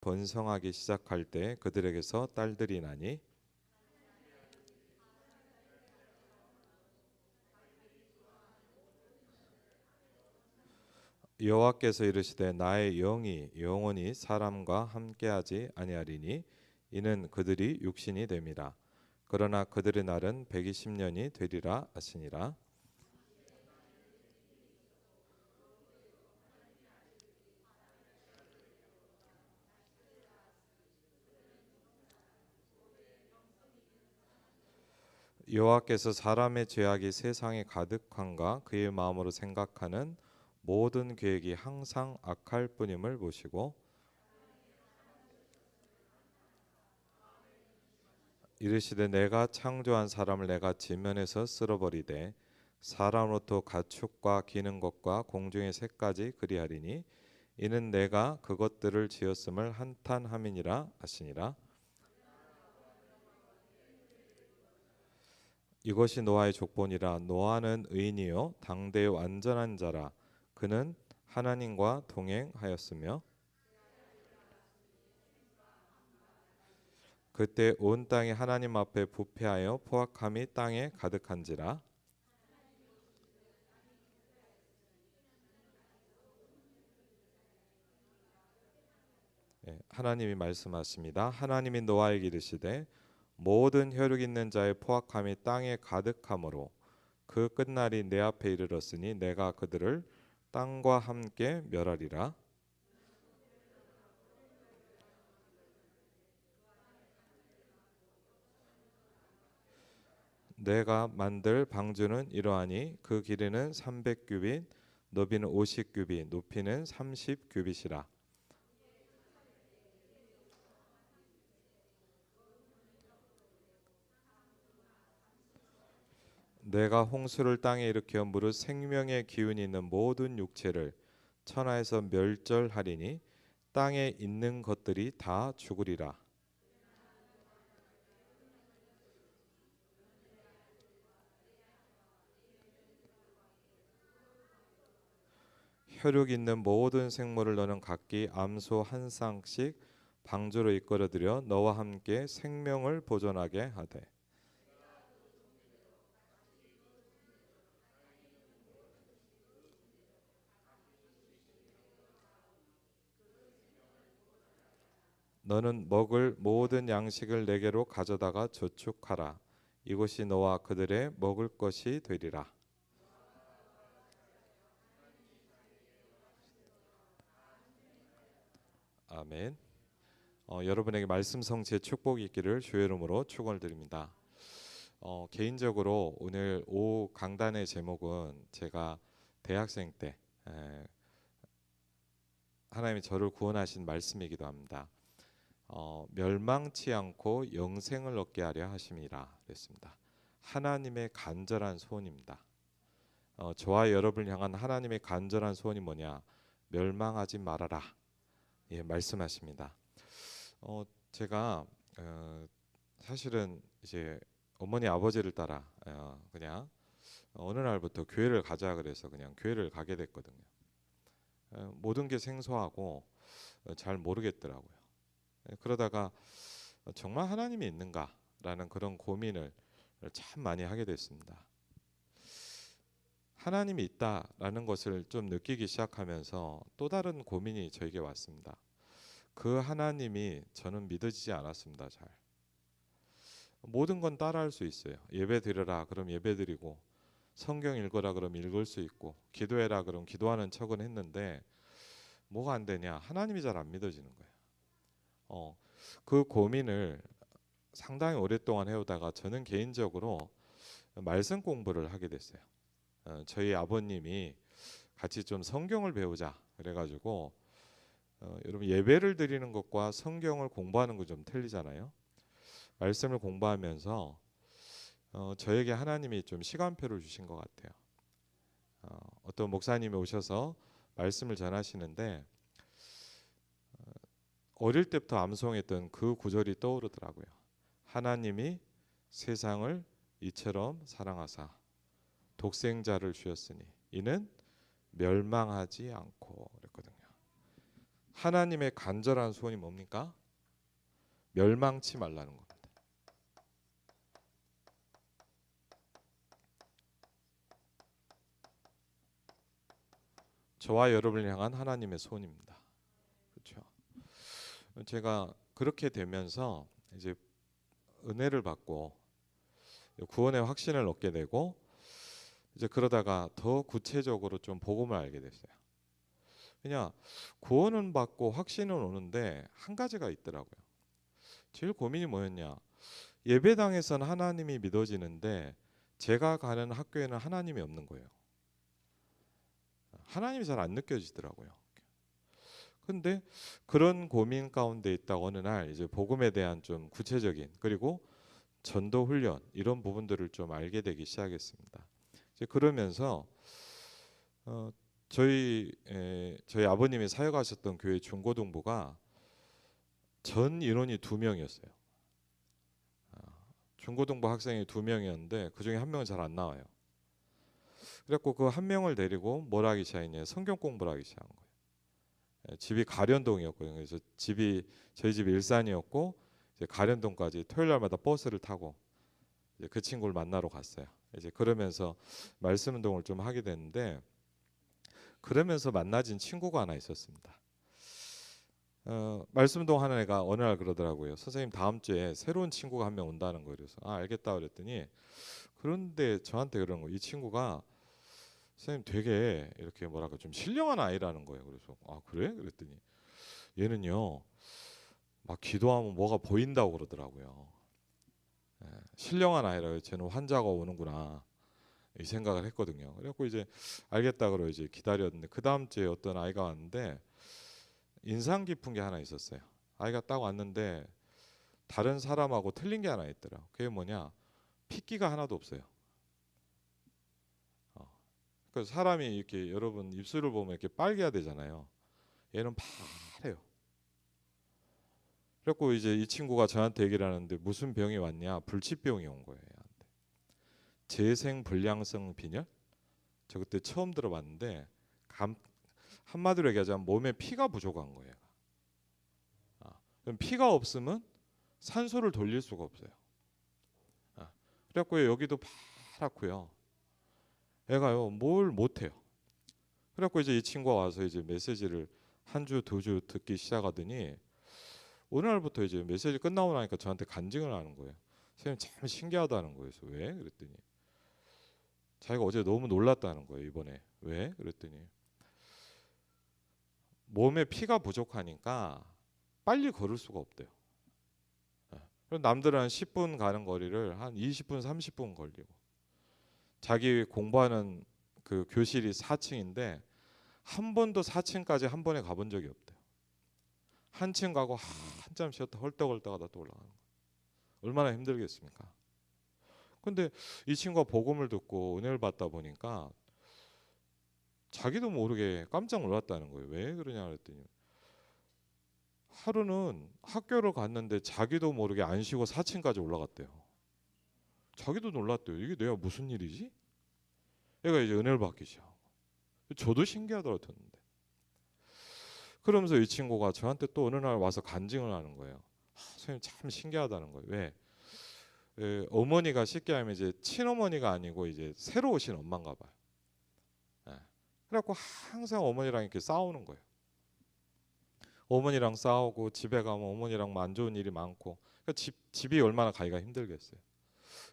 번성하기 시작할 때 그들에게서 딸들이 나니 여호와께서 이르시되 나의 영이 영원히 사람과 함께하지 아니하리니 이는 그들이 육신이 됨이라. 그러나 그들의 날은 120년이 되리라 하시니라. 여호와께서 사람의 죄악이 세상에 가득한가 그의 마음으로 생각하는 모든 계획이 항상 악할 뿐임을 보시고 이르시되 내가 창조한 사람을 내가 지면에서 쓸어버리되 사람으로부터 가축과 기는 것과 공중의 새까지 그리하리니 이는 내가 그것들을 지었음을 한탄함이니라 하시니라. 이것이 노아의 족본이라. 노아는 의인이요 당대의 완전한 자라. 그는 하나님과 동행하였으며 그때 온 땅이 하나님 앞에 부패하여 포악함이 땅에 가득한지라. 하나님이 말씀하십니다. 하나님이 노아에게 이르시되 모든 혈육 있는 자의 포악함이 땅에 가득하므로 그 끝날이 내 앞에 이르렀으니 내가 그들을 땅과 함께 멸하리라. 내가 만들 방주는 이러하니 그 길이는 300규빗, 너비는 50규빗, 높이는 30규빗이라. 내가 홍수를 땅에 일으켜 무릇 생명의 기운이 있는 모든 육체를 천하에서 멸절하리니 땅에 있는 것들이 다 죽으리라. 혈육 있는 모든 생물을 너는 각기 암소 한 쌍씩 방주로 이끌어들여 너와 함께 생명을 보존하게 하되 너는 먹을 모든 양식을 내게로 가져다가 저축하라. 이것이 너와 그들의 먹을 것이 되리라. 아멘. 여러분에게 말씀 성취의 축복이 있기를 주의 이름으로 축원을 드립니다. 개인적으로 오늘 오후 강단의 제목은 제가 대학생 때 하나님이 저를 구원하신 말씀이기도 합니다. 멸망치 않고 영생을 얻게 하려 하심이라 그랬습니다. 하나님의 간절한 소원입니다. 저와 여러분을 향한 하나님의 간절한 소원이 뭐냐? 멸망하지 말아라. 예, 말씀하십니다. 제가 사실은 이제 어머니 아버지를 따라 그냥 어느 날부터 교회를 가자 그래서 그냥 교회를 가게 됐거든요. 모든 게 생소하고 잘 모르겠더라고요. 그러다가 정말 하나님이 있는가라는 그런 고민을 참 많이 하게 됐습니다. 하나님이 있다라는 것을 좀 느끼기 시작하면서 또 다른 고민이 저에게 왔습니다. 그 하나님이 저는 믿어지지 않았습니다. 잘 모든 건 따라할 수 있어요. 예배 드려라 그럼 예배 드리고 성경 읽어라 그럼 읽을 수 있고 기도해라 그럼 기도하는 척은 했는데 뭐가 안 되냐? 하나님이 잘 안 믿어지는 거예요. 그 고민을 상당히 오랫동안 해오다가 저는 개인적으로 말씀 공부를 하게 됐어요. 저희 아버님이 같이 좀 성경을 배우자 그래가지고 여러분 예배를 드리는 것과 성경을 공부하는 거 좀 틀리잖아요. 말씀을 공부하면서 저에게 하나님이 좀 시간표를 주신 것 같아요. 어떤 목사님이 오셔서 말씀을 전하시는데 어릴 때부터 암송했던 그 구절이 떠오르더라고요. 하나님이 세상을 이처럼 사랑하사 독생자를 주셨으니 이는 멸망하지 않고 그랬거든요. 하나님의 간절한 소원이 뭡니까? 멸망치 말라는 겁니다. 저와 여러분을 향한 하나님의 소원입니다. 그렇죠? 제가 그렇게 되면서 이제 은혜를 받고 구원의 확신을 얻게 되고 이제 그러다가 더 구체적으로 좀 복음을 알게 됐어요. 그냥 구원은 받고 확신은 오는데 한 가지가 있더라고요. 제일 고민이 뭐였냐? 예배당에서는 하나님이 믿어지는데 제가 가는 학교에는 하나님이 없는 거예요. 하나님이 잘 안 느껴지더라고요. 근데 그런 고민 가운데 있다가 어느 날 이제 복음에 대한 좀 구체적인 그리고 전도 훈련 이런 부분들을 좀 알게 되기 시작했습니다. 이제 그러면서 저희 아버님이 사역하셨던 교회 중고등부가 전 인원이 2명이었어요. 중고등부 학생이 2명이었는데 그 중에 한 명은 잘 안 나와요. 그래갖고 그 한 명을 데리고 뭘 하기 시작했냐? 성경 공부를 하기 시작한 거예요. 집이 가련동이었거든요. 그래서 저희 집이 일산이었고 이제 가련동까지 토요일 날마다 버스를 타고 이제 그 친구를 만나러 갔어요. 이제 그러면서 말씀 운동을 좀 하게 됐는데 그러면서 만나진 친구가 하나 있었습니다. 말씀 운동 하는 애가 어느 날 그러더라고요. 선생님 다음 주에 새로운 친구가 한 명 온다는 거예요. 그래서 알겠다 그랬더니 그런데 저한테 그러는 거예요. 이 친구가 선생님 되게 이렇게 뭐랄까 좀 신령한 아이라는 거예요. 그래서 그래? 그랬더니 얘는요 막 기도하면 뭐가 보인다고 그러더라고요. 신령한 아이라고 쟤는 환자가 오는구나 이 생각을 했거든요. 그래갖고 이제 알겠다 그러고 이제 기다렸는데 그 다음 주에 어떤 아이가 왔는데 인상 깊은 게 하나 있었어요. 아이가 딱 왔는데 다른 사람하고 틀린 게 하나 있더라. 그게 뭐냐? 핏기가 하나도 없어요. 그 사람이 이렇게 여러분 입술을 보면 이렇게 빨개야 되잖아요. 얘는 파래요. 그래갖고 이제 이 친구가 저한테 얘기를 하는데 무슨 병이 왔냐? 불치병이 온 거예요. 얘한테. 재생불량성 빈혈? 저 그때 처음 들어봤는데 한마디로 얘기하자면 몸에 피가 부족한 거예요. 그럼 피가 없으면 산소를 돌릴 수가 없어요. 그래갖고 여기도 파랗고요. 애가요 뭘 못해요. 그래갖고 이제 이 친구가 와서 이제 메시지를 한 주, 2주 듣기 시작하더니 어느 날부터 이제 메시지 끝나고 나니까 저한테 간증을 하는 거예요. 선생님 참 신기하다는 거예요. 그래서 왜? 그랬더니 자기가 어제 너무 놀랐다는 거예요. 이번에 왜? 그랬더니 몸에 피가 부족하니까 빨리 걸을 수가 없대요. 그럼 남들은 한 10분 가는 거리를 한 20분, 30분 걸리고 자기 공부하는 그 교실이 4층인데 한 번도 4층까지 한 번에 가본 적이 없대요. 한층 가고 한참 쉬었다 헐떡헐떡하다 또 올라가는 거예요. 얼마나 힘들겠습니까? 근데 이 친구가 복음을 듣고 은혜를 받다 보니까 자기도 모르게 깜짝 놀랐다는 거예요. 왜 그러냐 그랬더니 하루는 학교를 갔는데 자기도 모르게 안 쉬고 4층까지 올라갔대요. 자기도 놀랐대요. 이게 내가 무슨 일이지? 얘가 이제 은혜를 받기 시작하고 저도 신기하더라고요. 그러면서 이 친구가 저한테 또 어느 날 와서 간증을 하는 거예요. 선생님 참 신기하다는 거예요. 왜? 어머니가 쉽게 하면 이제 친어머니가 아니고 이제 새로 오신 엄마인가 봐요. 그래갖고 항상 어머니랑 이렇게 싸우는 거예요. 어머니랑 싸우고 집에 가면 어머니랑 안 좋은 일이 많고 그러니까 집이 얼마나 가기가 힘들겠어요.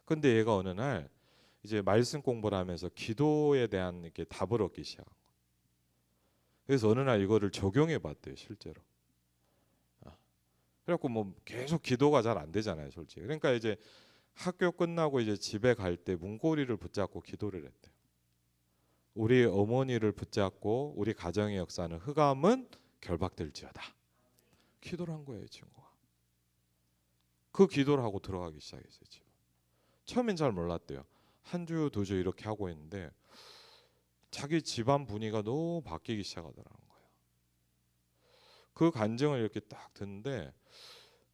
근데 얘가 어느 날 이제 말씀 공부를 하면서 기도에 대한 이렇게 답을 얻기 시작한 거예요. 그래서 어느 날 이거를 적용해 봤대요, 실제로. 그래갖고 뭐 계속 기도가 잘 안 되잖아요, 솔직히. 그러니까 이제 학교 끝나고 이제 집에 갈 때 문고리를 붙잡고 기도를 했대요. 우리 어머니를 붙잡고 우리 가정의 역사는 흑암은 결박될지어다. 기도를 한 거예요, 이 친구가. 그 기도를 하고 들어가기 시작했어요, 지금. 처음엔 잘 몰랐대요. 한 주, 2주 이렇게 하고 있는데 자기 집안 분위기가 너무 바뀌기 시작하더라는 거예요. 그 간증을 이렇게 딱 듣는데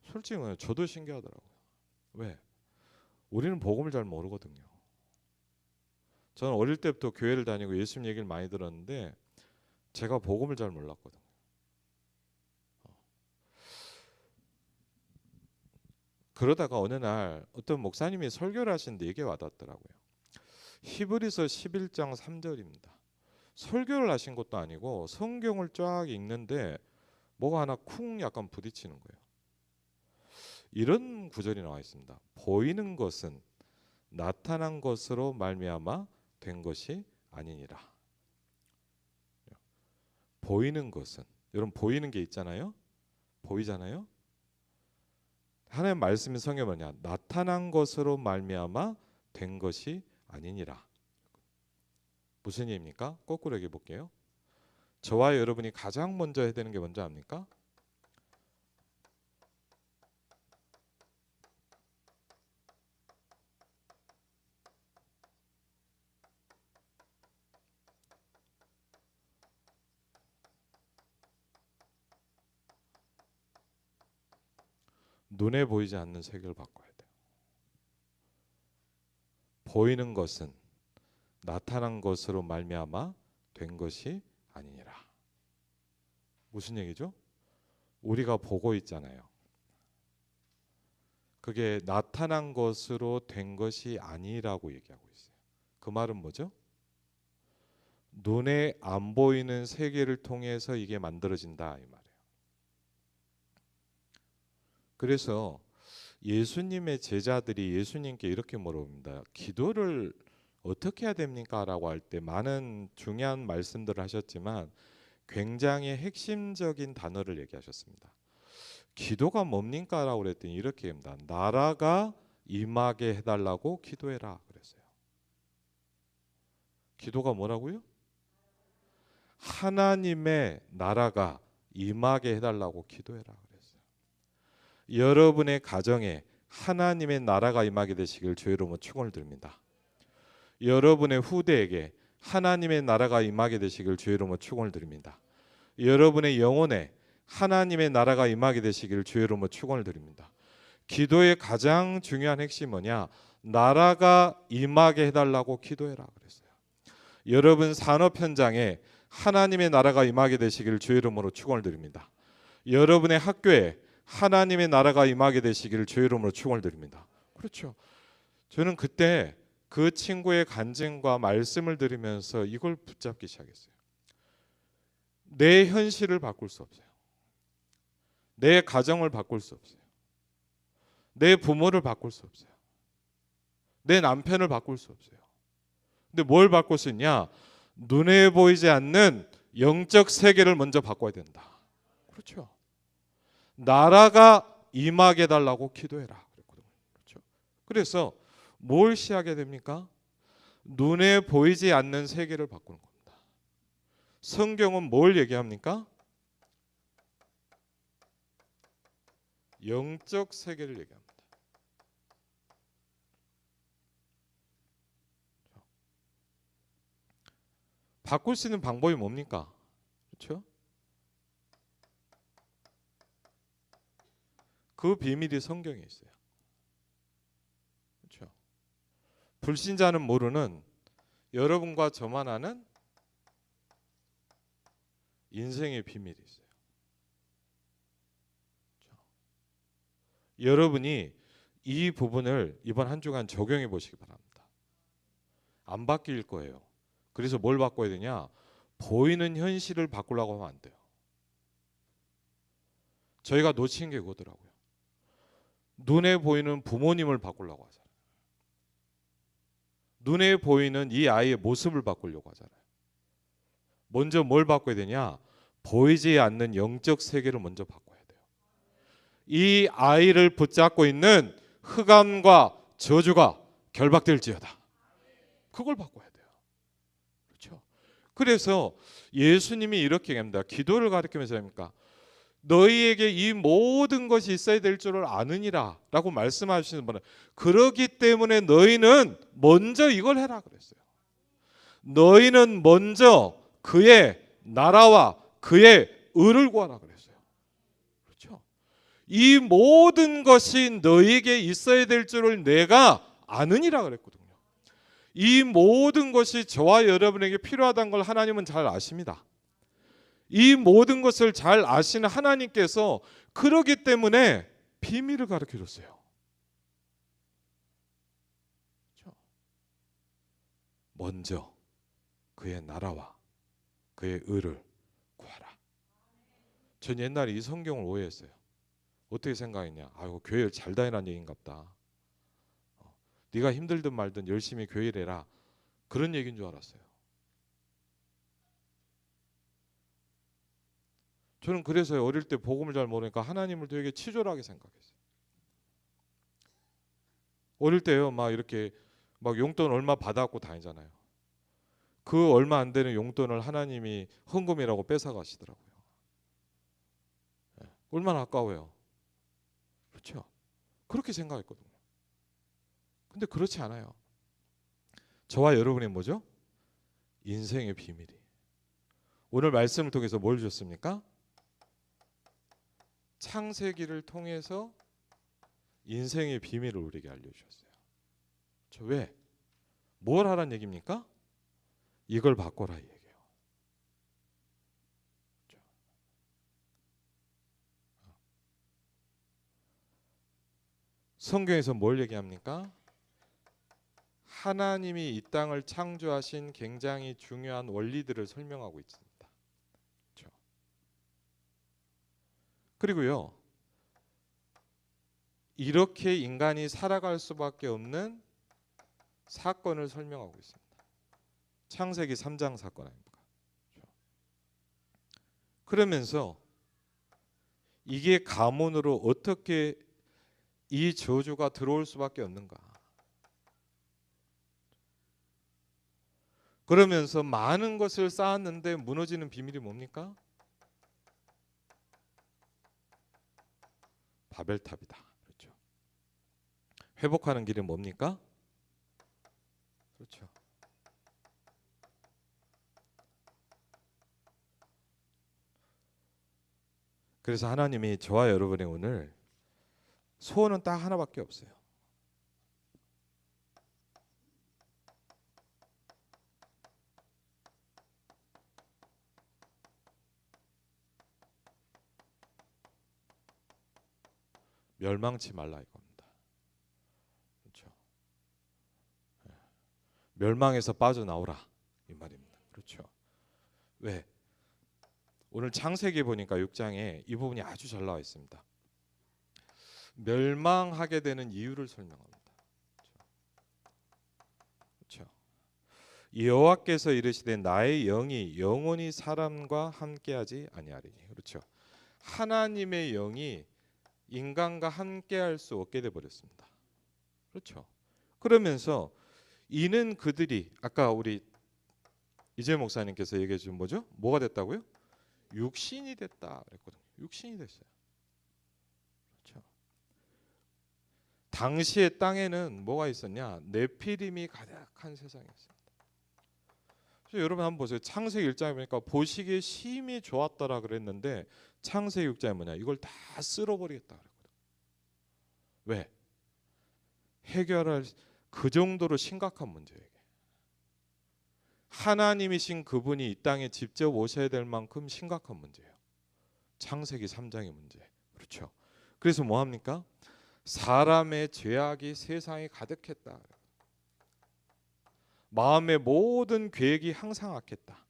솔직히 저도 신기하더라고요. 왜? 우리는 복음을 잘 모르거든요. 저는 어릴 때부터 교회를 다니고 예수님 얘기를 많이 들었는데 제가 복음을 잘 몰랐거든요. 그러다가 어느 날 어떤 목사님이 설교를 하시는데 이게 와닿더라고요. 히브리서 11장 3절입니다. 설교를 하신 것도 아니고 성경을 쫙 읽는데 뭐가 하나 쿵 약간 부딪히는 거예요. 이런 구절이 나와 있습니다. 보이는 것은 나타난 것으로 말미암아 된 것이 아니니라. 보이는 것은, 여러분 보이는 게 있잖아요. 보이잖아요. 하나님 말씀이 성경에 뭐냐? 나타난 것으로 말미암아 된 것이 아니니라. 무슨 얘기입니까? 거꾸로 얘기해 볼게요. 저와 여러분이 가장 먼저 해야 되는 게 뭔지 압니까? 눈에 보이지 않는 세계를 바꿔야 돼요. 보이는 것은 나타난 것으로 말미암아 된 것이 아니니라. 무슨 얘기죠? 우리가 보고 있잖아요. 그게 나타난 것으로 된 것이 아니라고 얘기하고 있어요. 그 말은 뭐죠? 눈에 안 보이는 세계를 통해서 이게 만들어진다 이 말이에요. 그래서 예수님의 제자들이 예수님께 이렇게 물어봅니다. 기도를 어떻게 해야 됩니까? 라고 할 때 많은 중요한 말씀들을 하셨지만 굉장히 핵심적인 단어를 얘기하셨습니다. 기도가 뭡니까? 라고 그랬더니 이렇게 합니다. 나라가 임하게 해달라고 기도해라 그랬어요. 기도가 뭐라고요? 하나님의 나라가 임하게 해달라고 기도해라 그랬어요. 여러분의 가정에 하나님의 나라가 임하게 되시길 주의 이름으로 축원을 드립니다. 여러분의 후대에게 하나님의 나라가 임하게 되시길 주의 이름으로 축원을 드립니다. 여러분의 영혼에 하나님의 나라가 임하게 되시길 주의 이름으로 축원을 드립니다. 기도의 가장 중요한 핵심이 뭐냐? 나라가 임하게 해달라고 기도해라 그랬어요. 여러분 산업 현장에 하나님의 나라가 임하게 되시길 주의 이름으로 축원을 드립니다. 여러분의 학교에 하나님의 나라가 임하게 되시기를 주의 이름으로 축원을 드립니다. 그렇죠. 저는 그때 그 친구의 간증과 말씀을 들으면서 이걸 붙잡기 시작했어요. 내 현실을 바꿀 수 없어요. 내 가정을 바꿀 수 없어요. 내 부모를 바꿀 수 없어요. 내 남편을 바꿀 수 없어요. 근데 뭘 바꿀 수 있냐? 눈에 보이지 않는 영적 세계를 먼저 바꿔야 된다. 그렇죠. 나라가 임하게 달라고 기도해라 그랬거든요. 그렇죠. 그래서 뭘 시작해야 됩니까? 눈에 보이지 않는 세계를 바꾸는 겁니다. 성경은 뭘 얘기합니까? 영적 세계를 얘기합니다. 바꿀 수 있는 방법이 뭡니까? 그렇죠? 그 비밀이 성경에 있어요. 그렇죠? 불신자는 모르는 여러분과 저만 아는 인생의 비밀이 있어요. 그렇죠? 여러분이 이 부분을 이번 한 주간 적용해 보시기 바랍니다. 안 바뀔 거예요. 그래서 뭘 바꿔야 되냐? 보이는 현실을 바꾸려고 하면 안 돼요. 저희가 놓친 게 그거더라고요. 눈에 보이는 부모님을 바꾸려고 하잖아요. 눈에 보이는 이 아이의 모습을 바꾸려고 하잖아요. 먼저 뭘 바꿔야 되냐? 보이지 않는 영적 세계를 먼저 바꿔야 돼요. 이 아이를 붙잡고 있는 흑암과 저주가 결박될지어다. 그걸 바꿔야 돼요. 그렇죠? 그래서 예수님이 이렇게 합니다. 기도를 가르치면서 합니까? 너희에게 이 모든 것이 있어야 될 줄을 아느니라 라고 말씀하시는 분은 그러기 때문에 너희는 먼저 이걸 해라 그랬어요. 너희는 먼저 그의 나라와 그의 의를 구하라 그랬어요. 그렇죠? 이 모든 것이 너희에게 있어야 될 줄을 내가 아느니라 그랬거든요. 이 모든 것이 저와 여러분에게 필요하다는 걸 하나님은 잘 아십니다. 이 모든 것을 잘 아시는 하나님께서 그러기 때문에 비밀을 가르쳐 줬어요. 먼저 그의 나라와 그의 의를 구하라. 전 옛날에 이 성경을 오해했어요. 어떻게 생각했냐? 아이고 교회를 잘 다니라는 얘기인갑다. 네가 힘들든 말든 열심히 교회를 해라. 그런 얘기인 줄 알았어요. 저는 그래서 어릴 때 복음을 잘 모르니까 하나님을 되게 치졸하게 생각했어요. 어릴 때요, 막 이렇게 막 용돈 얼마 받아갖고 다니잖아요. 그 얼마 안 되는 용돈을 하나님이 헌금이라고 뺏어 가시더라고요. 얼마나 아까워요. 그렇죠? 그렇게 생각했거든요. 근데 그렇지 않아요. 저와 여러분의 뭐죠? 인생의 비밀이. 오늘 말씀을 통해서 뭘 줬습니까? 창세기를 통해서 인생의 비밀을 우리에게 알려주셨어요. 저 왜? 뭘 하란 얘기입니까? 이걸 바꿔라 이 얘기예요. 성경에서 뭘 얘기합니까? 하나님이 이 땅을 창조하신 굉장히 중요한 원리들을 설명하고 있습니다. 그렇죠? 그리고요, 이렇게 인간이 살아갈 수밖에 없는 사건을 설명하고 있습니다. 창세기 3장 사건 아닙니까? 그렇죠? 그러면서 이게 가문으로 어떻게 이 저주가 들어올 수밖에 없는가? 그러면서 많은 것을 쌓았는데 무너지는 비밀이 뭡니까? 바벨탑이다. 그렇죠. 회복하는 길이 뭡니까? 그렇죠. 그래서 하나님이 저와 여러분의 오늘 소원은 딱 하나밖에 없어요. 멸망치 말라 이겁니다. 그렇죠. 멸망에서 빠져나오라 이 말입니다. 그렇죠. 왜? 오늘 창세기 보니까 6장에 이 부분이 아주 잘 나와 있습니다. 멸망하게 되는 이유를 설명합니다. 그렇죠. 여호와께서 이르시되 나의 영이 영원히 사람과 함께하지 아니하리니. 그렇죠. 하나님의 영이 인간과 함께할 수 없게 돼 버렸습니다. 그렇죠. 그러면서 이는 그들이 아까 우리 이재 목사님께서 얘기해 준 뭐죠? 뭐가 됐다고요? 육신이 됐다 그랬거든요. 육신이 됐어요. 그렇죠. 당시의 땅에는 뭐가 있었냐? 네피림이 가득한 세상이었습니다. 그래서 여러분 한번 보세요. 창세기 1장에 보니까 보시기에 심히 좋았더라 그랬는데 창세기 6장에 뭐냐? 이걸 다 쓸어버리겠다 그랬거든요. 왜? 해결할 그 정도로 심각한 문제예요. 하나님이신 그분이 이 땅에 직접 오셔야 될 만큼 심각한 문제예요. 창세기 3장의 문제. 그렇죠. 그래서 뭐 합니까? 사람의 죄악이 세상에 가득했다. 마음의 모든 계획이 항상 악했다.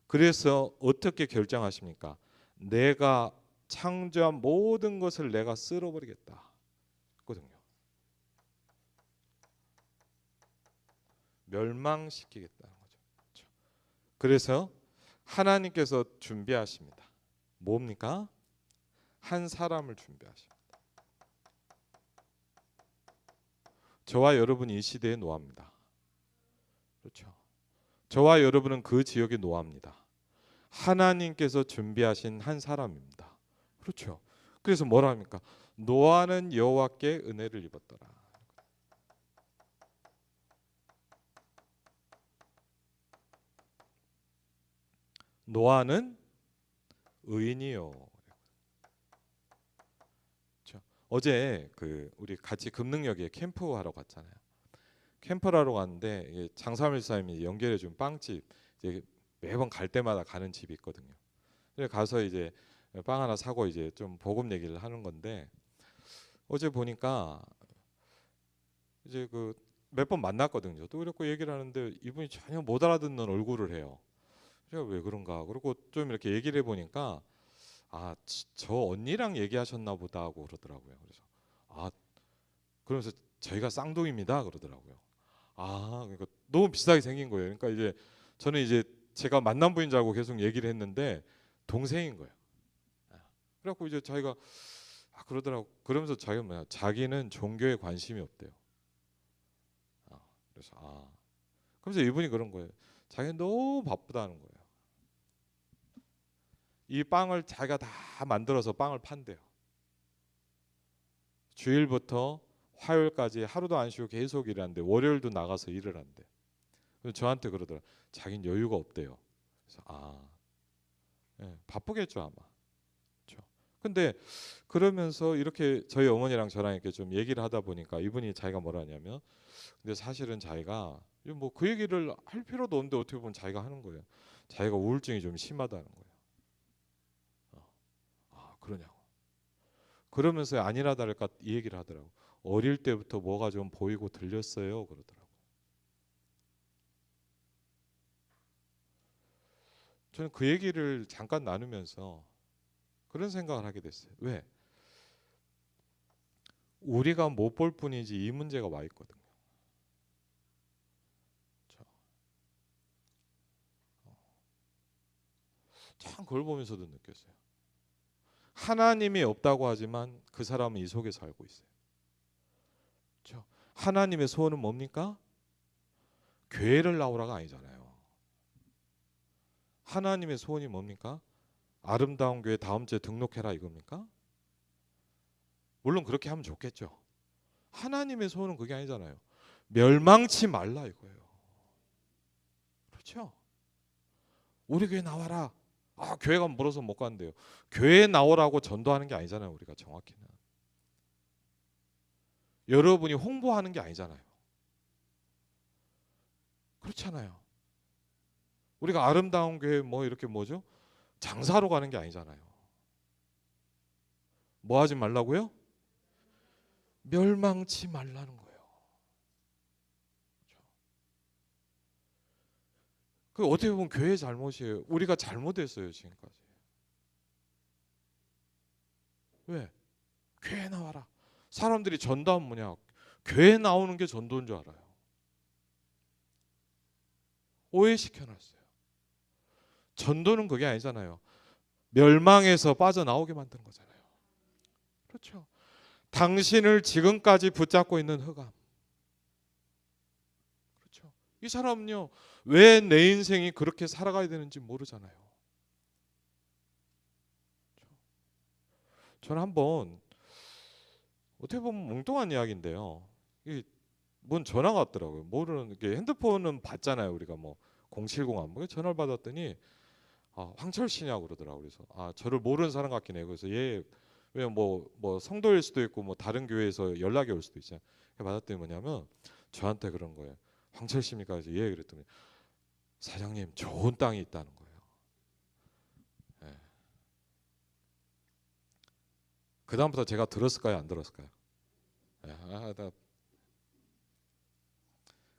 그래서 어떻게 결정하십니까? 내가 창조한 모든 것을 내가 쓸어버리겠다. 거든요. 멸망시키겠다는 거죠. 그렇죠? 그래서 하나님께서 준비하십니다. 뭡니까? 한 사람을 준비하십니다. 저와 여러분이 이 시대의 노아입니다. 그렇죠. 저와 여러분은 그 지역의 노아입니다. 하나님께서 준비하신 한 사람입니다. 그렇죠. 그래서 뭐라 합니까? 노아는 여호와께 은혜를 입었더라. 노아는 의인이요. 그렇죠. 어제 우리 같이 금능역에 캠프하러 갔잖아요. 캠프를 하러 갔는데 장사밀 사님이 연결해 준 빵집, 이제 매번 갈 때마다 가는 집이 있거든요. 그래서 가서 이제 빵 하나 사고 이제 좀 복음 얘기를 하는 건데, 어제 보니까 이제 몇 번 만났거든요. 또 그렇고 얘기를 하는데 이분이 전혀 못 알아듣는 얼굴을 해요. 제가 왜 그런가? 그리고 좀 이렇게 얘기를 해보니까 저 언니랑 얘기하셨나 보다 하고 그러더라고요. 그래서 아 그러면서 저희가 쌍둥이입니다 그러더라고요. 그러니까 너무 비슷하게 생긴 거예요. 그러니까 이제 저는 이제 제가 만난 분인 줄 알고 계속 얘기를 했는데 동생인 거예요. 그래갖고 이제 자기가 그러더라고. 그러면서 자기가 뭐냐? 자기는 종교에 관심이 없대요. 그래서 그러면서 이분이 그런 거예요. 자기는 너무 바쁘다는 거예요. 이 빵을 자기가 다 만들어서 빵을 판대요. 주일부터 화요일까지 하루도 안 쉬고 계속 일하는데 월요일도 나가서 일을 한대. 그래서 저한테 그러더라. 자기는 여유가 없대요. 그래서 바쁘겠죠 아마. 그렇죠. 근데 그러면서 이렇게 저희 어머니랑 저랑 이렇게 좀 얘기를 하다 보니까 이분이 자기가 뭐라 하냐면, 근데 사실은 자기가 뭐 그 얘기를 할 필요도 없는데 어떻게 보면 자기가 하는 거예요. 자기가 우울증이 좀 심하다는 거예요. 그러냐고. 그러면서 아니나 다를까 이 얘기를 하더라고. 어릴 때부터 뭐가 좀 보이고 들렸어요 그러더라고. 저는 그 얘기를 잠깐 나누면서 그런 생각을 하게 됐어요. 왜? 우리가 못 볼 뿐이지 이 문제가 와 있거든요. 참 그걸 보면서도 느꼈어요. 하나님이 없다고 하지만 그 사람은 이 속에 살고 있어요. 그렇죠? 하나님의 소원은 뭡니까? 교회를 나오라가 아니잖아요. 하나님의 소원이 뭡니까? 아름다운 교회 다음 주에 등록해라 이겁니까? 물론 그렇게 하면 좋겠죠. 하나님의 소원은 그게 아니잖아요. 멸망치 말라 이거예요. 그렇죠? 우리 교회 나와라. 교회가 멀어서 못 간대요. 교회 나오라고 전도하는 게 아니잖아요. 우리가 정확히는. 여러분이 홍보하는 게 아니잖아요. 그렇잖아요. 우리가 아름다운 교회 뭐 이렇게 뭐죠? 장사로 가는 게 아니잖아요. 뭐 하지 말라고요? 멸망치 말라는 거예요. 그 어떻게 보면 교회의 잘못이에요. 우리가 잘못했어요 지금까지. 왜? 교회 나와라. 사람들이 전도하면 뭐냐? 교회 나오는 게 전도인 줄 알아요. 오해시켜놨어요. 전도는 그게 아니잖아요. 멸망에서 빠져나오게 만드는 거잖아요. 그렇죠. 당신을 지금까지 붙잡고 있는 흑암. 그렇죠. 이 사람은요, 왜 내 인생이 그렇게 살아가야 되는지 모르잖아요. 저는 한번 어떻게 보면 뭉뚱한 이야기인데요. 뭔 전화가 왔더라고요. 모르는 게 핸드폰은 받잖아요. 우리가 뭐 070 뭐 전화를 받았더니 황철 씨냐고 그러더라고요. 그래서 저를 모르는 사람 같긴 해요. 그래서 왜냐면 뭐 성도일 수도 있고 뭐 다른 교회에서 연락이 올 수도 있잖아요. 받았더니 뭐냐면 저한테 그런 거예요. 황철 씨입니까? 그래서 그랬더니 사장님 좋은 땅이 있다는 거예요. 예. 그 다음부터 제가 들었을까요? 안 들었을까요? 예.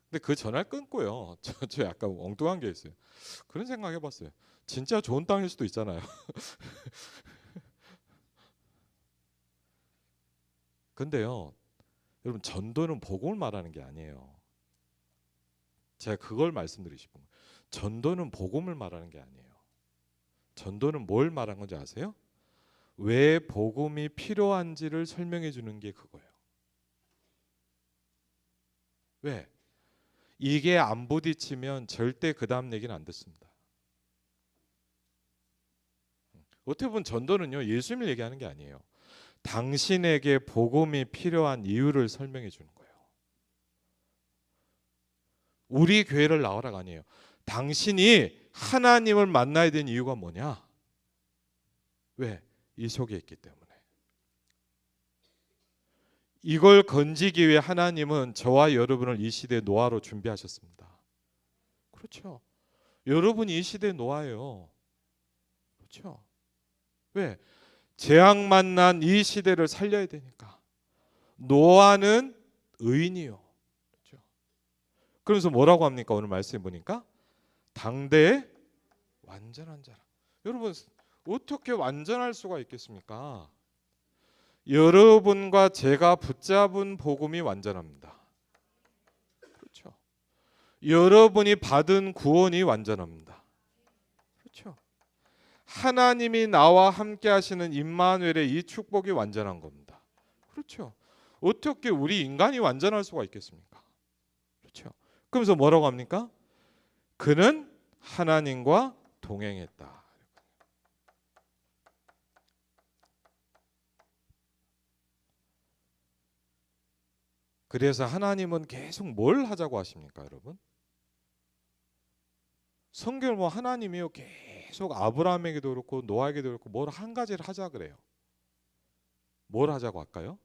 근데 그 전화를 끊고요. 저 약간 엉뚱한 게 있어요. 그런 생각 해봤어요. 진짜 좋은 땅일 수도 있잖아요. 근데요, 여러분 전도는 복음을 말하는 게 아니에요. 제가 그걸 말씀드리고 싶은 거예요. 전도는 복음을 말하는 게 아니에요. 전도는 뭘 말하는 건지 아세요? 왜 복음이 필요한지를 설명해 주는 게 그거예요. 왜? 이게 안 부딪히면 절대 그 다음 얘기는 안 듣습니다. 어떻게 보면 전도는요, 예수님을 얘기하는 게 아니에요. 당신에게 복음이 필요한 이유를 설명해 주는 거예요. 우리 교회를 나오라가 아니에요. 당신이 하나님을 만나야 되는 이유가 뭐냐? 왜? 이 속에 있기 때문에. 이걸 건지기 위해 하나님은 저와 여러분을 이 시대 노아로 준비하셨습니다. 그렇죠. 여러분이 이 시대 노아예요. 그렇죠. 왜? 재앙 만난 이 시대를 살려야 되니까. 노아는 의인이요. 그렇죠? 그러면서 뭐라고 합니까? 오늘 말씀해 보니까 당대의 완전한 자라. 여러분 어떻게 완전할 수가 있겠습니까? 여러분과 제가 붙잡은 복음이 완전합니다. 그렇죠. 여러분이 받은 구원이 완전합니다. 그렇죠. 하나님이 나와 함께 하시는 임마누엘의 이 축복이 완전한 겁니다. 그렇죠. 어떻게 우리 인간이 완전할 수가 있겠습니까? 그렇죠. 그러면서 뭐라고 합니까? 그는 하나님과 동행했다. 그래서 하나님은 계속 뭘 하자고 하십니까, 여러분? 성경을 뭐 하나님이요 계속 아브라함에게도 그렇고 노아에게도 그렇고 뭘 한 가지를 하자 그래요. 뭘 하자고 할까요?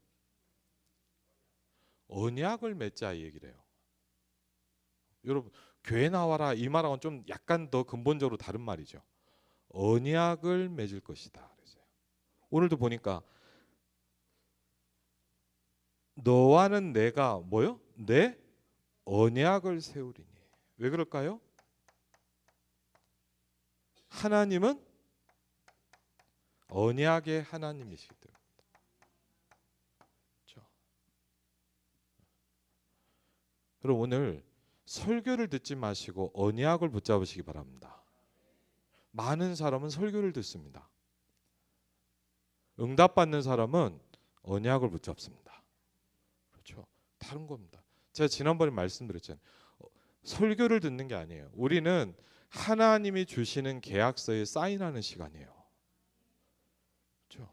언약을 맺자 이 얘기를 해요. 여러분 교회 나와라 이 말하고는 좀 약간 더 근본적으로 다른 말이죠. 언약을 맺을 것이다. 그래서요. 오늘도 보니까 너와는 내가 뭐요? 내 언약을 세우리니. 왜 그럴까요? 하나님은 언약의 하나님이시기 때문에. 그렇죠? 그럼 오늘 설교를 듣지 마시고 언약을 붙잡으시기 바랍니다. 많은 사람은 설교를 듣습니다. 응답받는 사람은 언약을 붙잡습니다. 그렇죠? 다른 겁니다. 제가 지난번에 말씀드렸잖아요. 설교를 듣는 게 아니에요. 우리는 하나님이 주시는 계약서에 사인하는 시간이에요. 그렇죠?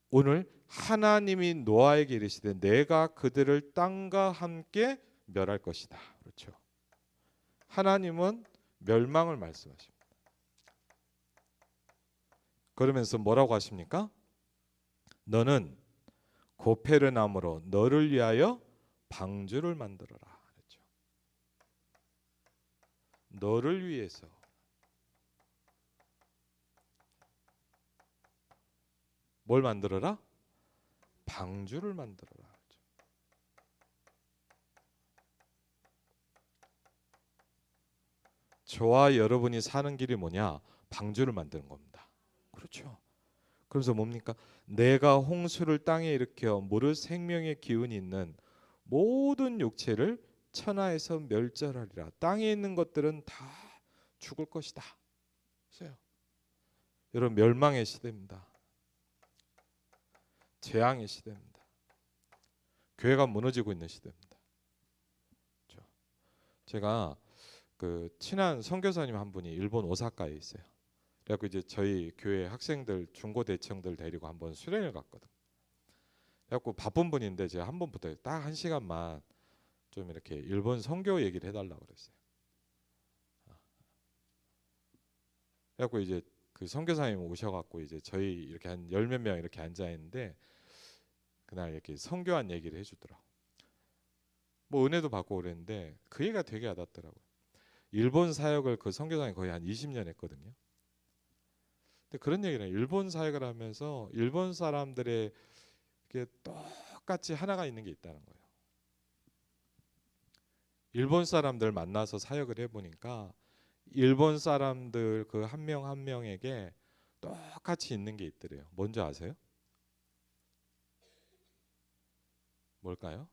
오늘 하나님이 노아에게 이르시되 내가 그들을 땅과 함께 멸할 것이다. 그렇죠? 하나님은 멸망을 말씀하십니다. 그러면서 뭐라고 하십니까? 너는 고페르나무로 너를 위하여 방주를 만들어라. 그렇죠? 너를 위해서. 뭘 만들어라? 방주를 만들어라. 그렇죠? 저와 여러분이 사는 길이 뭐냐? 방주를 만드는 겁니다. 그렇죠? 그래서 뭡니까? 내가 홍수를 땅에 일으켜 무릇 생명의 기운이 있는 모든 육체를 천하에서 멸절하리라. 땅에 있는 것들은 다 죽을 것이다. 보세요. 여러분 멸망의 시대입니다. 재앙의 시대입니다. 교회가 무너지고 있는 시대입니다. 그렇죠? 제가 그 친한 선교사님 한 분이 일본 오사카에 있어요. 그래갖고 이제 저희 교회 학생들 중고 대청들 데리고 한번 수련을 갔거든. 그래갖고 바쁜 분인데 제가 한 번부터 딱 1시간만 좀 이렇게 일본 선교 얘기를 해달라고 그랬어요. 그래갖고 이제 그 선교사님 오셔갖고 이제 저희 이렇게 한 10몇 명 이렇게 앉아 있는데 그날 이렇게 선교한 얘기를 해주더라고. 뭐 은혜도 받고 그랬는데 그 얘기가 되게 와닿더라고요. 일본 사역을 그 선교사님 거의 한 20년 했거든요. 근데 그런 얘기를 해요. 일본 사역을 하면서 일본 사람들의 이게 똑같이 하나가 있는 게 있다는 거예요. 일본 사람들 만나서 사역을 해보니까 일본 사람들 그 한 명 한 명에게 똑같이 있는 게 있더래요. 뭔지 아세요? 뭘까요?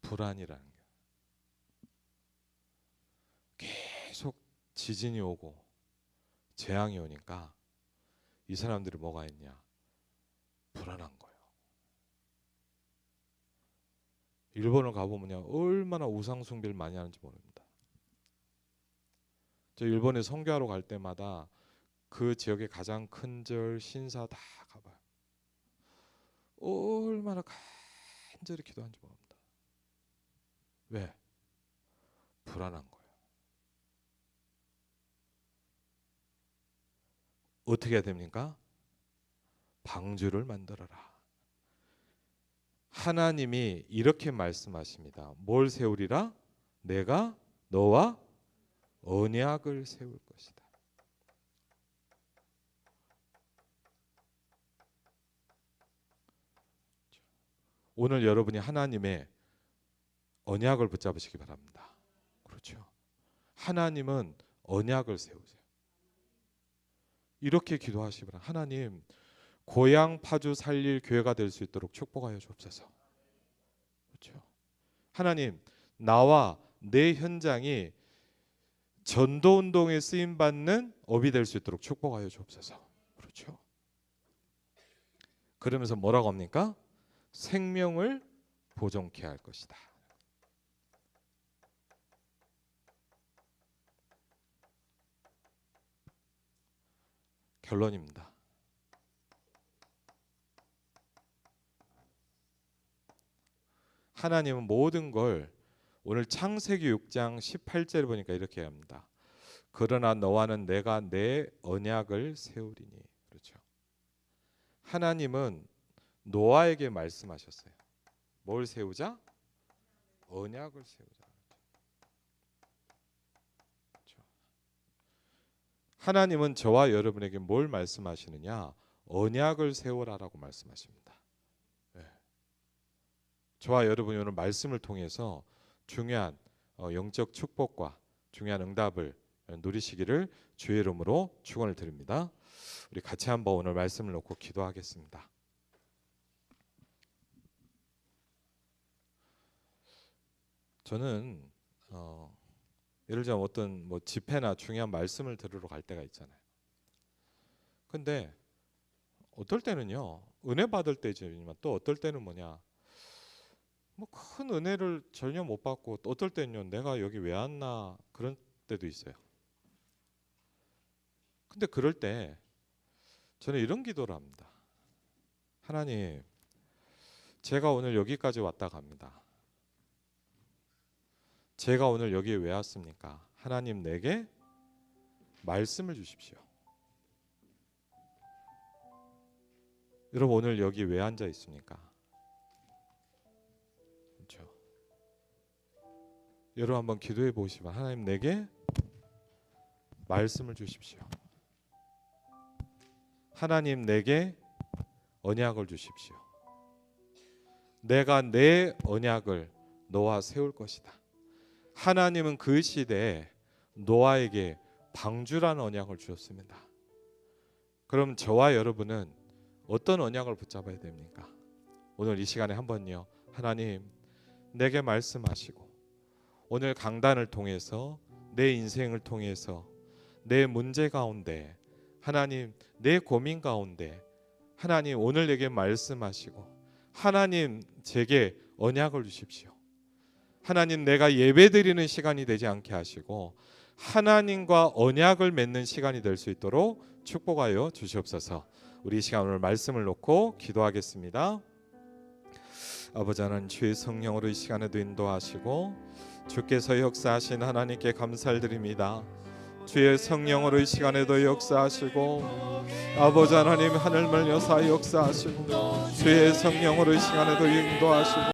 불안이라는 게. 계속 지진이 오고 재앙이 오니까 이 사람들이 뭐가 있냐? 불안한 거예요. 일본을 가보면요 얼마나 우상 숭배를 많이 하는지 모릅니다. 저 일본에 선교하러 갈 때마다 그 지역의 가장 큰 절 신사 다 가봐요. 얼마나 간절히 기도하는지 모릅니다. 왜? 불안한 거예요. 어떻게 해야 됩니까? 방주를 만들어라. 하나님이 이렇게 말씀하십니다. 뭘 세우리라? 내가 너와 언약을 세울 것이다. 오늘 여러분이 하나님의 언약을 붙잡으시기 바랍니다. 그렇죠. 하나님은 언약을 세우세요. 이렇게 기도하시기 바랍니다. 하나님, 고향 파주 살릴 교회가 될 수 있도록 축복하여 주옵소서. 그렇죠. 하나님, 나와 내 현장이 전도 운동에 쓰임 받는 업이 될 수 있도록 축복하여 주옵소서. 그렇죠. 그러면서 뭐라고 합니까? 생명을 보존케 할 것이다. 결론입니다. 하나님은 모든 걸 오늘 창세기 6장 18절을 보니까 이렇게 합니다. 그러나 너와는 내가 내 언약을 세우리니. 그렇죠. 하나님은 노아에게 말씀하셨어요. 뭘 세우자? 언약을 세우자. 그렇죠. 하나님은 저와 여러분에게 뭘 말씀하시느냐? 언약을 세우라라고 말씀하십니다. 네. 저와 여러분이 오늘 말씀을 통해서 중요한 영적 축복과 중요한 응답을 누리시기를 주의 이름으로 축원을 드립니다. 우리 같이 한번 오늘 말씀을 놓고 기도하겠습니다. 저는 예를 들면 어떤 집회나 중요한 말씀을 들으러 갈 때가 있잖아요. 근데 어떨 때는요, 은혜 받을 때지만 또 어떨 때는 큰 은혜를 전혀 못 받고, 또 어떨 때는요, 내가 여기 왜 왔나 그런 때도 있어요. 근데 그럴 때 저는 이런 기도를 합니다. 하나님, 제가 오늘 여기까지 왔다 갑니다. 제가 오늘 여기에 왜 왔습니까? 하나님, 내게 말씀을 주십시오. 여러분, 오늘 여기 왜 앉아 있습니까? 그렇죠. 여러분 한번 기도해 보시면, 하나님, 내게 말씀을 주십시오. 하나님, 내게 언약을 주십시오. 내가 내 언약을 너와 세울 것이다. 하나님은 그 시대에 노아에게 방주라는 언약을 주셨습니다. 그럼 저와 여러분은 어떤 언약을 붙잡아야 됩니까? 오늘 이 시간에 한번요, 하나님, 내게 말씀하시고 오늘 강단을 통해서 내 인생을 통해서 내 문제 가운데, 하나님, 내 고민 가운데 하나님 오늘 내게 말씀하시고, 하나님 제게 언약을 주십시오. 하나님, 내가 예배드리는 시간이 되지 않게 하시고 하나님과 언약을 맺는 시간이 될 수 있도록 축복하여 주시옵소서. 우리 이 시간 오늘 말씀을 놓고 기도하겠습니다. 아버지 하나님, 주의 성령으로 이 시간에도 인도하시고 주께서 역사하신 하나님께 감사를 드립니다. 주의 성령으로 이 시간에도 역사하시고, 아버지 하나님, 하늘을 여사 역사하시고 주의 성령으로 이 시간에도 인도하시고